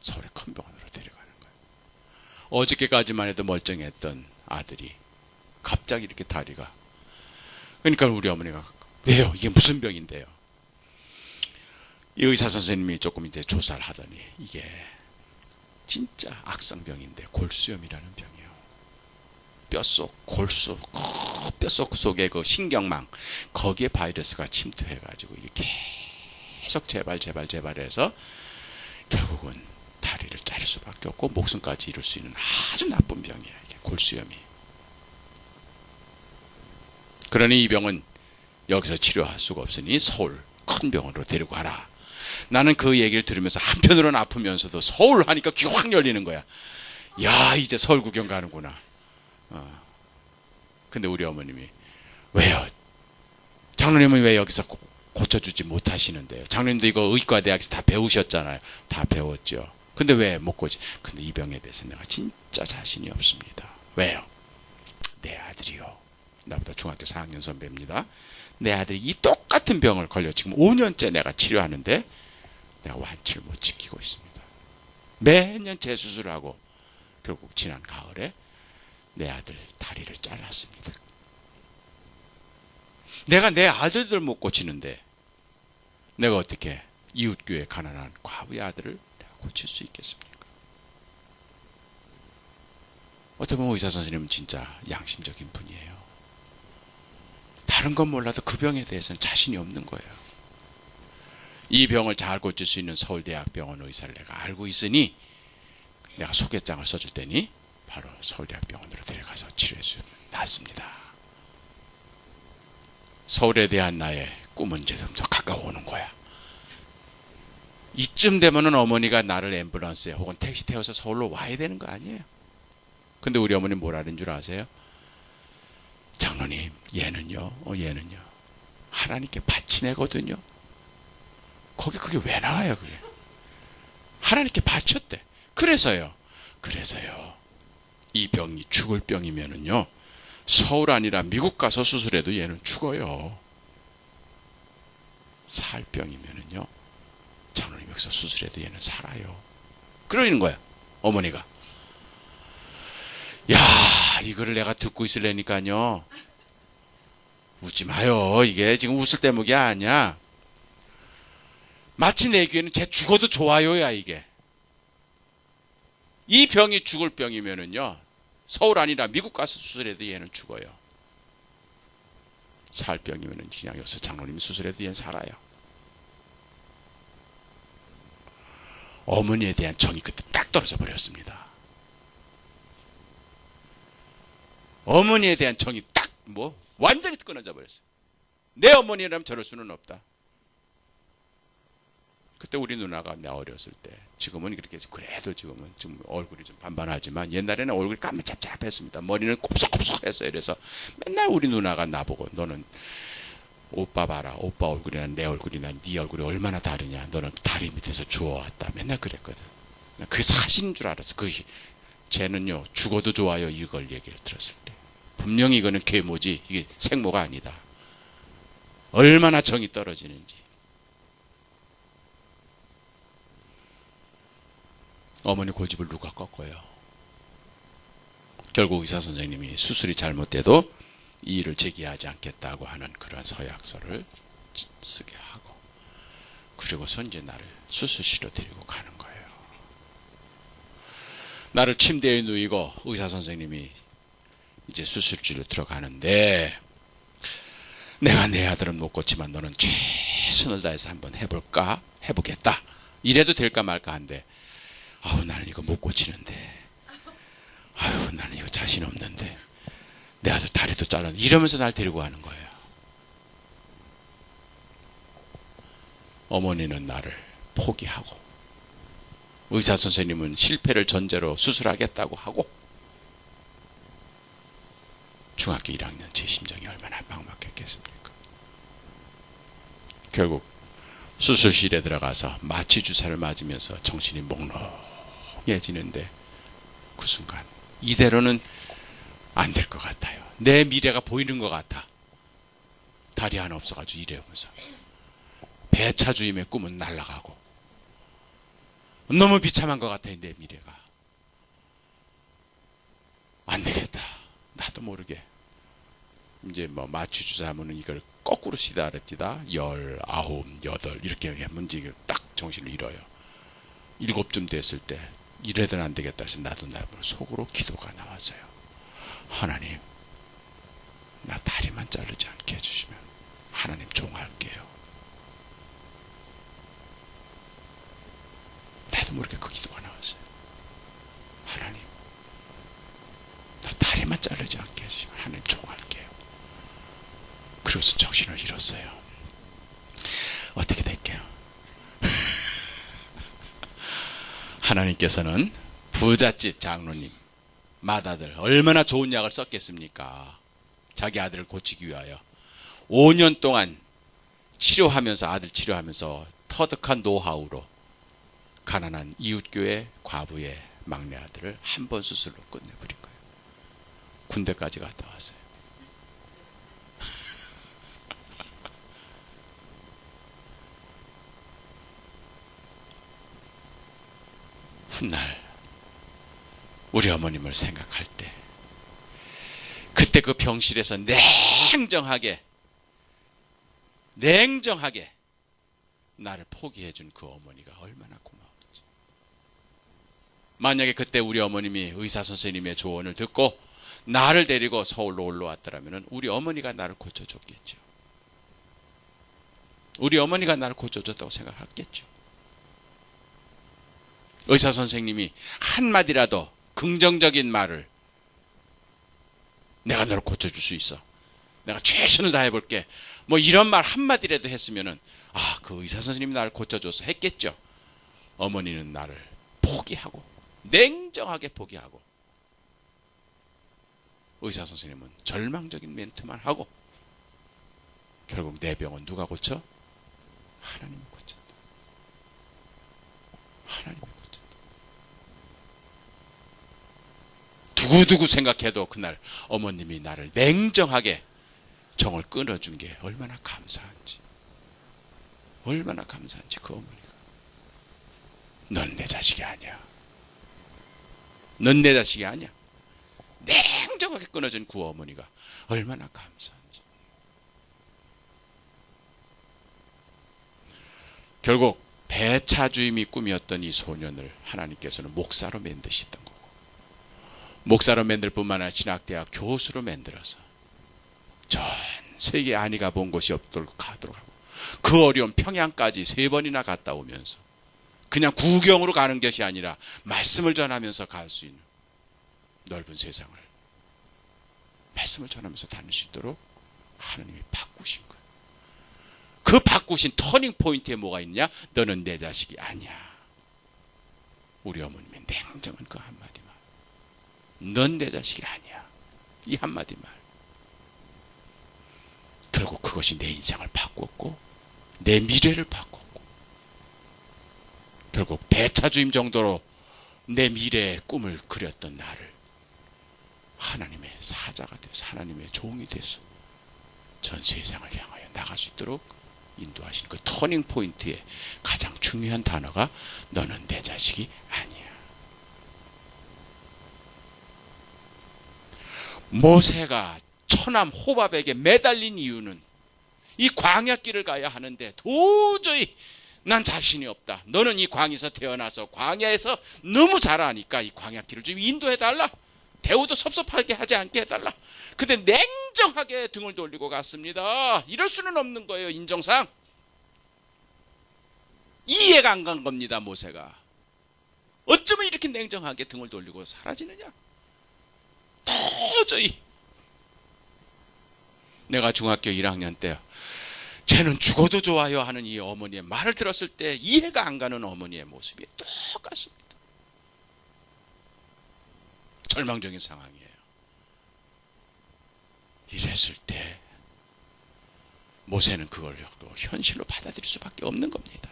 서울의 큰 병원으로 데려가는 거예요. 어저께까지만 해도 멀쩡했던 아들이 갑자기 이렇게 다리가. 그러니까 우리 어머니가 왜요? 이게 무슨 병인데요? 이 의사 선생님이 조금 이제 조사를 하더니 이게 진짜 악성병인데 골수염이라는 병이에요. 뼛속 속에 그 신경망 거기에 바이러스가 침투해가지고 이게 계속 재발해서 결국은 다리를 자를 수밖에 없고 목숨까지 잃을 수 있는 아주 나쁜 병이에요. 이게 골수염이. 그러니 이 병은 여기서 치료할 수가 없으니 서울 큰 병원으로 데리고 가라. 나는 그 얘기를 들으면서 한편으로는 아프면서도 서울 하니까 귀가 확 열리는 거야. 야 이제 서울 구경 가는구나. 근데 우리 어머님이 왜요? 장로님은 왜 여기서 고쳐주지 못하시는데요? 장로님도 이거 의과대학에서 다 배우셨잖아요. 다 배웠죠. 근데 왜 못 고치? 근데 이 병에 대해서 내가 진짜 자신이 없습니다. 왜요? 내 아들이요. 나보다 중학교 4학년 선배입니다. 내 아들이 이 똑같은 병을 걸려 지금 5년째 내가 치료하는데 내가 완치를 못 지키고 있습니다. 매년 재수술을 하고 결국 지난 가을에 내 아들 다리를 잘랐습니다. 내가 내 아들들 못 고치는데 내가 어떻게 이웃교회 가난한 과부의 아들을 내가 고칠 수 있겠습니까? 어떻게 보면 의사 선생님은 진짜 양심적인 분이에요. 다른 건 몰라도 그 병에 대해서는 자신이 없는 거예요. 이 병을 잘 고칠 수 있는 서울대학병원 의사를 내가 알고 있으니 내가 소개장을 써줄 테니 바로 서울대학병원으로 데려가서 치료해 주면 낫습니다. 서울에 대한 나의 꿈은 이제 좀 더 가까워오는 거야. 이쯤 되면은 어머니가 나를 앰뷸런스에 혹은 택시 태워서 서울로 와야 되는 거 아니에요? 근데 우리 어머니 뭐라는 줄 아세요? 장로님, 얘는요. 하나님께 바치내거든요. 그게 왜 나와요, 그게? 하나님께 바쳤대. 그래서요. 이 병이 죽을 병이면은요, 서울 아니라 미국 가서 수술해도 얘는 죽어요. 살 병이면은요, 장로님 여기서 수술해도 얘는 살아요. 그러는 거야, 어머니가. 야, 이거를 내가 듣고 있으려니까요. 웃지 마요. 이게 지금 웃을 대목이 아니야. 마치 내 귀에는 쟤 죽어도 좋아요야, 이게. 이 병이 죽을 병이면은요, 서울 아니라 미국 가서 수술해도 얘는 죽어요. 살 병이면은 그냥 여기서 장로님이 수술해도 얘는 살아요. 어머니에 대한 정이 그때 딱 떨어져 버렸습니다. 어머니에 대한 정이 딱 완전히 끊어져 버렸어요. 내 어머니라면 저럴 수는 없다. 그때 우리 누나가 내 어렸을 때, 지금은 그렇게, 그래도 지금은 좀 얼굴이 좀 반반하지만 옛날에는 얼굴이 까무잡잡했습니다. 머리는 곱석곱석했어요. 그래서 맨날 우리 누나가 나보고, 너는 오빠 봐라. 오빠 얼굴이나 내 얼굴이나 네 얼굴이 얼마나 다르냐. 너는 다리 밑에서 주워왔다. 맨날 그랬거든. 그게 사실인 줄 알았어. 쟤는요, 죽어도 좋아요. 이걸 얘기를 들었을 때. 분명히 이거는 계모지, 이게 생모가 아니다. 얼마나 정이 떨어지는지. 어머니 고집을 누가 꺾어요? 결국 의사 선생님이 수술이 잘못돼도 이의를 제기하지 않겠다고 하는 그런 서약서를 쓰게 하고, 그리고서 이제 나를 수술실로 데리고 가는 거예요. 나를 침대에 누이고 의사 선생님이 이제 수술실로 들어가는데, 내가 내 아들은 못 고치만 너는 최선을 다해서 한번 해볼까? 해보겠다. 이래도 될까 말까 한데, 아우, 나는 이거 못 고치는데, 아유, 나는 이거 자신 없는데, 내 아들 다리도 잘랐는데, 이러면서 날 데리고 가는 거예요. 어머니는 나를 포기하고, 의사 선생님은 실패를 전제로 수술하겠다고 하고, 중학교 1학년 제 심정이 얼마나 막막했겠습니까? 결국 수술실에 들어가서 마취 주사를 맞으면서 정신이 몽롱해지는데, 그 순간 이대로는 안 될 것 같아요. 내 미래가 보이는 것 같아. 다리 하나 없어가지고 이러면서 배차주임의 꿈은 날아가고, 너무 비참한 것 같아. 내 미래가 안 되겠다. 나도 모르게 이제 마취 주사 하면은 이걸 거꾸로 시다랬디다 19, 8 이렇게 하면 이제 딱 정신을 잃어요. 7쯤 됐을 때 이래도 안 되겠다 해서 나도 속으로 기도가 나왔어요. 하나님, 나 다리만 자르지 않게 해주시면 하나님 종할게요. 나도 모르게 그 기도가 나왔어요. 하나님, 나 다리만 자르지 않게 해주시면 하나님 종할게요. 그래서 정신을 잃었어요. 어떻게 될게요? 하나님께서는 부잣집 장로님 맏아들 얼마나 좋은 약을 썼겠습니까? 자기 아들을 고치기 위하여 5년 동안 치료하면서, 아들 치료하면서 터득한 노하우로 가난한 이웃교회 과부의 막내 아들을 한 번 수술로 끝내버린 거예요. 군대까지 갔다 왔어요. 훗날 우리 어머님을 생각할 때, 그때 그 병실에서 냉정하게 나를 포기해준 그 어머니가 얼마나 고마웠지. 만약에 그때 우리 어머님이 의사 선생님의 조언을 듣고 나를 데리고 서울로 올라왔더라면 우리 어머니가 나를 고쳐줬겠죠. 우리 어머니가 나를 고쳐줬다고 생각했겠죠. 의사 선생님이 한마디라도 긍정적인 말을, 내가 너를 고쳐줄 수 있어, 내가 최선을 다해볼게, 이런 말 한마디라도 했으면은, 그 의사 선생님이 나를 고쳐줘서 했겠죠. 어머니는 나를 포기하고, 냉정하게 포기하고, 의사 선생님은 절망적인 멘트만 하고, 결국 내 병은 누가 고쳐? 하나님이 고쳤다. 하나님이 고쳤다. 두고두고 생각해도 그날 어머님이 나를 냉정하게 정을 끊어준 게 얼마나 감사한지. 얼마나 감사한지 그 어머니가. 넌 내 자식이 아니야. 넌 내 자식이 아니야. 냉정하게 끊어준 그 어머니가 얼마나 감사한지. 결국 배차주임이 꿈이었던 이 소년을 하나님께서는 목사로 만드시던 거고, 목사로 만들 뿐만 아니라 신학대학 교수로 만들어서 전 세계 아니 가본 곳이 없도록 가도록 하고, 그 어려운 평양까지 3번이나 갔다 오면서 그냥 구경으로 가는 것이 아니라 말씀을 전하면서 갈 수 있는 넓은 세상을 말씀을 전하면서 다닐 수 있도록 하나님이 바꾸신 거예요. 그 바꾸신 터닝 포인트에 뭐가 있냐? 너는 내 자식이 아니야. 우리 어머님의 냉정한 그 한마디 말. 넌 내 자식이 아니야. 이 한마디 말. 결국 그것이 내 인생을 바꿨고 내 미래를 바꿨고, 결국 배차주임 정도로 내 미래의 꿈을 그렸던 나를 하나님의 사자가 돼서, 하나님의 종이 돼서 전 세상을 향하여 나갈 수 있도록 인도하신 그 터닝 포인트의 가장 중요한 단어가 너는 내 자식이 아니야. 모세가 처남 호밥에게 매달린 이유는 이 광야길을 가야 하는데 도저히 난 자신이 없다. 너는 이 광에서 태어나서 광야에서 너무 잘 아니까 이 광야길을 좀 인도해달라. 대우도 섭섭하게 하지 않게 해달라. 근데 냉정하게 등을 돌리고 갔습니다. 이럴 수는 없는 거예요. 인정상 이해가 안 간 겁니다. 모세가 어쩌면 이렇게 냉정하게 등을 돌리고 사라지느냐. 도저히. 내가 중학교 1학년 때 쟤는 죽어도 좋아요 하는 이 어머니의 말을 들었을 때 이해가 안 가는 어머니의 모습이 똑같습니다. 절망적인 상황이에요. 이랬을 때 모세는 그걸 현실로 받아들일 수밖에 없는 겁니다.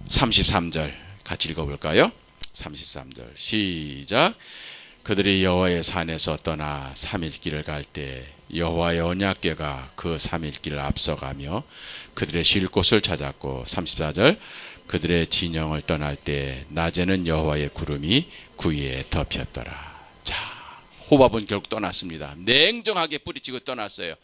33절 같이 읽어볼까요? 33절 시작. 그들이 여호와의 산에서 떠나 3일 길을 갈 때 여호와의 언약궤가 그 3일 길을 앞서가며 그들의 쉴 곳을 찾았고, 34절 그들의 진영을 떠날 때 낮에는 여호와의 구름이 그 위에 덮였더라. 자, 호밥은 결국 떠났습니다. 냉정하게 뿌리치고 떠났어요.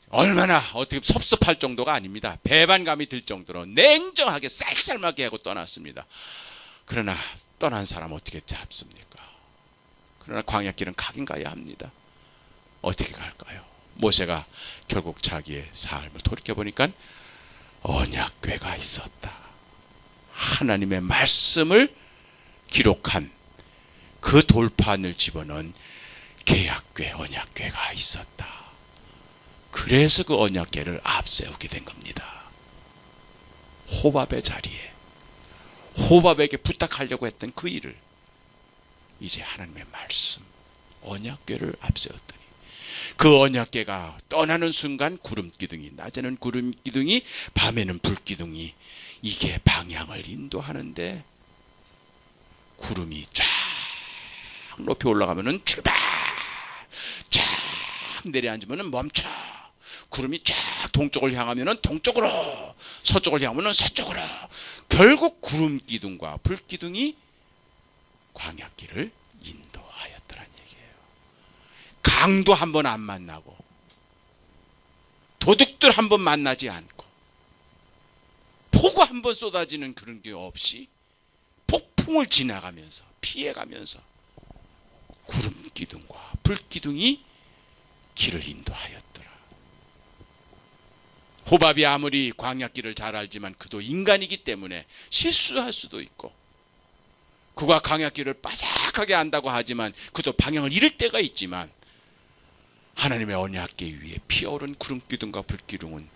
얼마나 어떻게 섭섭할 정도가 아닙니다. 배반감이 들 정도로 냉정하게 쌀쌀하게 하고 떠났습니다. 그러나 떠난 사람 어떻게 잡습니까? 그러나 광야길은 가긴 가야 합니다. 어떻게 갈까요? 모세가 결국 자기의 삶을 돌이켜보니까 언약궤가 있었다. 하나님의 말씀을 기록한 그 돌판을 집어넣은 계약궤, 언약궤가 있었다. 그래서 그 언약궤를 앞세우게 된 겁니다. 호밥의 자리에 호밥에게 부탁하려고 했던 그 일을 이제 하나님의 말씀, 언약궤를 앞세웠더니 그 언약궤가 떠나는 순간 구름기둥이, 낮에는 구름기둥이, 밤에는 불기둥이, 이게 방향을 인도하는데 구름이 쫙 높이 올라가면은 출발, 쫙 내려앉으면은 멈춰, 구름이 쫙 동쪽을 향하면은 동쪽으로, 서쪽을 향하면은 서쪽으로. 결국 구름기둥과 불기둥이 광야길을 인도하였더란 얘기예요. 강도 한 번 안 만나고 도둑들 한 번 만나지 않고 폭우 한 번 쏟아지는 그런 게 없이 폭풍을 지나가면서 피해가면서 구름기둥과 불기둥이 길을 인도하였더라. 호밥이 아무리 광야길을 잘 알지만 그도 인간이기 때문에 실수할 수도 있고, 그가 광야길을 빠삭하게 안다고 하지만 그도 방향을 잃을 때가 있지만, 하나님의 언약궤 위에 피어오른 구름기둥과 불기둥은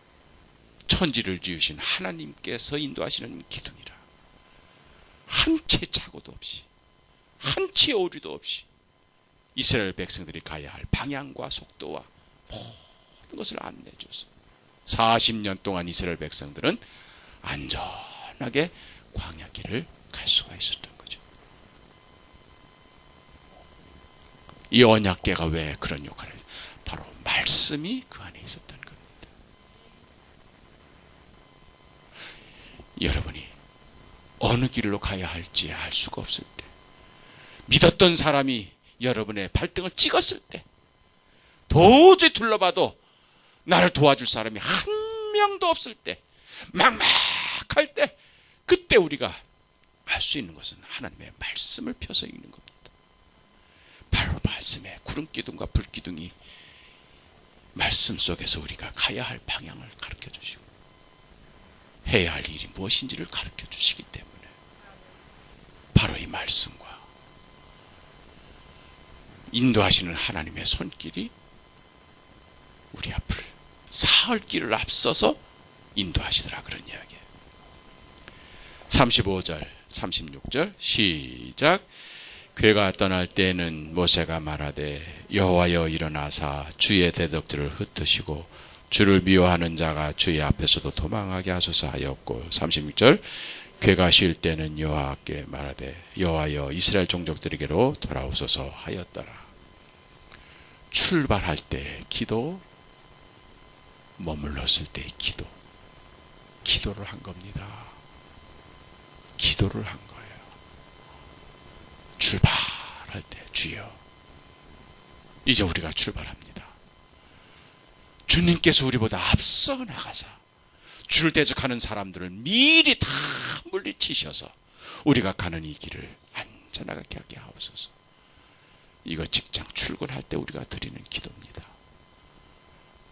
천지를 지으신 하나님께서 인도하시는 기둥이라. 한 채 착오도 없이, 한 채 오류도 없이 이스라엘 백성들이 가야 할 방향과 속도와 모든 것을 안내줘서 40년 동안 이스라엘 백성들은 안전하게 광야길을 갈 수가 있었던 거죠. 이 언약궤가 왜 그런 역할을 했어요? 바로 말씀이 그 안에 있었던 겁니다. 여러분이 어느 길로 가야 할지 알 수가 없을 때, 믿었던 사람이 여러분의 발등을 찍었을 때, 도저히 둘러봐도 나를 도와줄 사람이 한 명도 없을 때, 막막할 때, 그때 우리가 할 수 있는 것은 하나님의 말씀을 펴서 읽는 겁니다. 바로 말씀의 구름기둥과 불기둥이 말씀 속에서 우리가 가야 할 방향을 가르쳐 주시고 해야 할 일이 무엇인지를 가르쳐 주시기 때문에 바로 이 말씀과 인도하시는 하나님의 손길이 우리 앞을 사흘 길을 앞서서 인도하시더라, 그런 이야기예요. 35절 36절 시작. 궤가 떠날 때에는 모세가 말하되 여호와여 일어나사 주의 대적들을 흩으시고 주를 미워하는 자가 주의 앞에서도 도망하게 하소서 하였고 36절 궤가 쉴 때는 여호와께 말하되 여호와여 이스라엘 종족들에게로 돌아오소서 하였더라. 출발할 때 기도, 머물렀을 때 기도, 기도를 한 겁니다. 기도를 한 거예요. 출발할 때 주여, 이제 우리가 출발합니다. 주님께서 우리보다 앞서 나가사 주를 대적하는 사람들을 미리 다 물리치셔서 우리가 가는 이 길을 안전하게 하게 하옵소서. 이거 직장 출근할 때 우리가 드리는 기도입니다.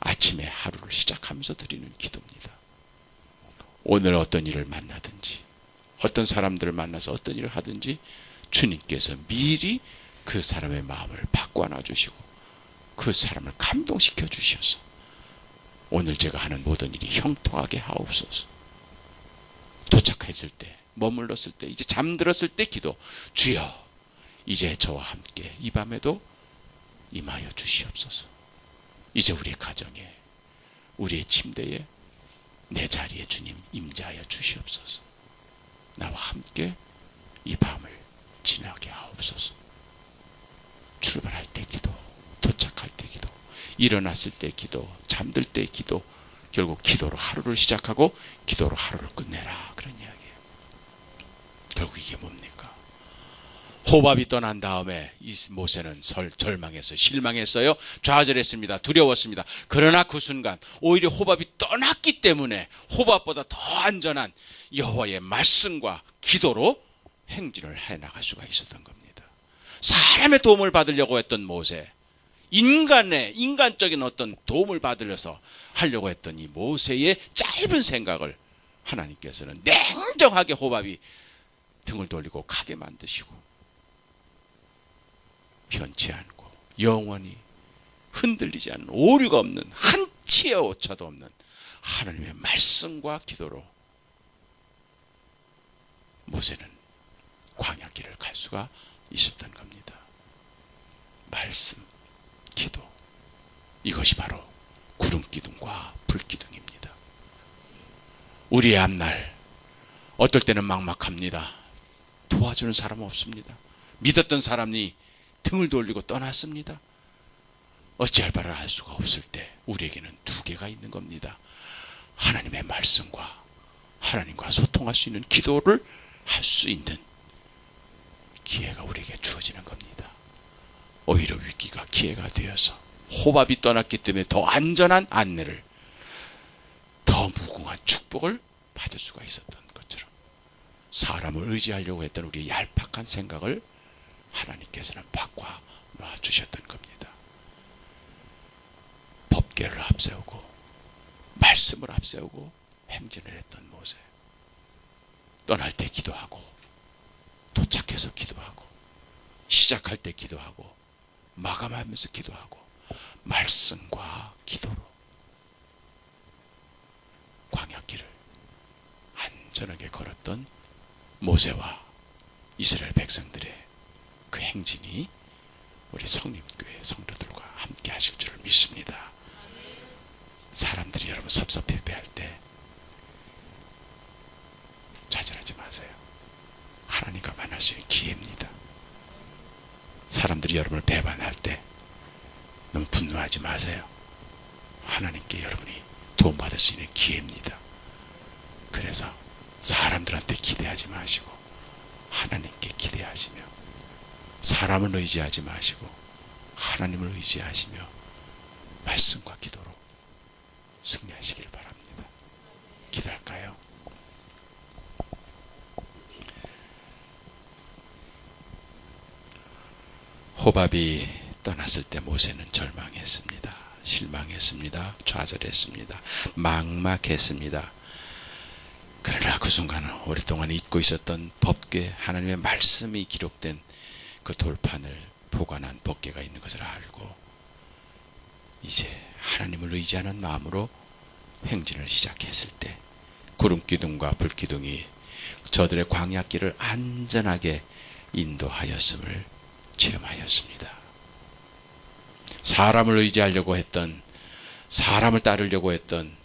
아침에 하루를 시작하면서 드리는 기도입니다. 오늘 어떤 일을 만나든지 어떤 사람들을 만나서 어떤 일을 하든지 주님께서 미리 그 사람의 마음을 바꿔놔 주시고 그 사람을 감동시켜 주셔서 오늘 제가 하는 모든 일이 형통하게 하옵소서. 도착했을 때, 머물렀을 때, 이제 잠들었을 때 기도, 주여 이제 저와 함께 이 밤에도 임하여 주시옵소서. 이제 우리의 가정에, 우리의 침대에, 내 자리에 주님 임재하여 주시옵소서. 나와 함께 이 밤을 지나게 하옵소서. 출발할 때 기도, 도착할 때 기도, 일어났을 때 기도, 잠들 때 기도, 결국 기도로 하루를 시작하고 기도로 하루를 끝내라, 그런 이야기예요. 결국 이게 뭡니까? 호밥이 떠난 다음에 이 모세는 절망해서 실망했어요. 좌절했습니다. 두려웠습니다. 그러나 그 순간 오히려 호밥이 떠났기 때문에 호밥보다 더 안전한 여호와의 말씀과 기도로 행진을 해나갈 수가 있었던 겁니다. 사람의 도움을 받으려고 했던 모세, 인간적인 어떤 도움을 받으려서 하려고 했던 이 모세의 짧은 생각을 하나님께서는 냉정하게 호밥이 등을 돌리고 가게 만드시고 변치 않고 영원히 흔들리지 않는, 오류가 없는, 한치의 오차도 없는 하나님의 말씀과 기도로 모세는 광야길을 갈 수가 있었던 겁니다. 말씀, 기도, 이것이 바로 구름기둥과 불기둥입니다. 우리의 앞날 어떨 때는 막막합니다. 도와주는 사람은 없습니다. 믿었던 사람이 등을 돌리고 떠났습니다. 어찌할 바를 알 수가 없을 때 우리에게는 두 개가 있는 겁니다. 하나님의 말씀과 하나님과 소통할 수 있는 기도를 할 수 있는 기회가 우리에게 주어지는 겁니다. 오히려 위기가 기회가 되어서 호밥이 떠났기 때문에 더 안전한 안내를, 더 무궁한 축복을 받을 수가 있었던 것처럼 사람을 의지하려고 했던 우리의 얄팍한 생각을 하나님께서는 바꿔 놔주셨던 겁니다. 법궤를 앞세우고 말씀을 앞세우고 행진을 했던 모세, 떠날 때 기도하고 도착해서 기도하고 시작할 때 기도하고 마감하면서 기도하고 말씀과 기도로 광야길을 안전하게 걸었던 모세와 이스라엘 백성들의 그 행진이 우리 성림교회 성도들과 함께 하실 줄을 믿습니다. 사람들이 여러분 섭섭해할 때 좌절하지 마세요. 하나님과 만날 수 있는 기회입니다. 사람들이 여러분을 배반할 때 너무 분노하지 마세요. 하나님께 여러분이 도움받을 수 있는 기회입니다. 그래서 사람들한테 기대하지 마시고 하나님께 기대하시며, 사람을 의지하지 마시고 하나님을 의지하시며 말씀과 기도로 승리하시길 바랍니다. 기도할까요? 호밥이 떠났을 때 모세는 절망했습니다. 실망했습니다. 좌절했습니다. 막막했습니다. 그러나 그 순간은 오랫동안 잊고 있었던 법궤, 하나님의 말씀이 기록된 그 돌판을 보관한 법궤가 있는 것을 알고 이제 하나님을 의지하는 마음으로 행진을 시작했을 때 구름기둥과 불기둥이 저들의 광야길을 안전하게 인도하였음을 체험하였습니다. 사람을 의지하려고 했던, 사람을 따르려고 했던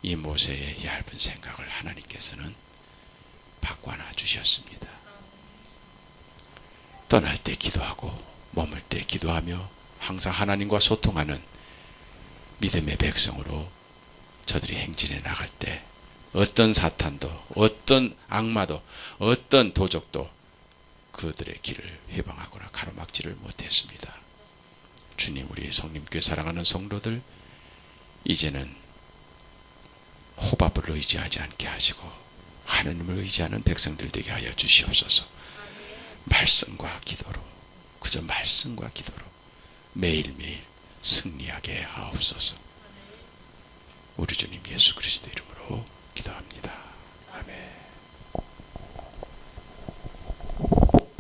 이 모세의 얇은 생각을 하나님께서는 바꿔놔 주셨습니다. 떠날 때 기도하고 머물 때 기도하며 항상 하나님과 소통하는 믿음의 백성으로 저들이 행진해 나갈 때 어떤 사탄도, 어떤 악마도, 어떤 도적도 그들의 길을 해방하거나 가로막지를 못했습니다. 주님, 우리 성님교회 사랑하는 성도들, 이제는 호밥을 의지하지 않게 하시고 하나님을 의지하는 백성들 되게 하여 주시옵소서. 말씀과 기도로, 그저 말씀과 기도로 매일매일 승리하게 하옵소서. 우리 주님 예수 그리스도 이름으로 기도합니다.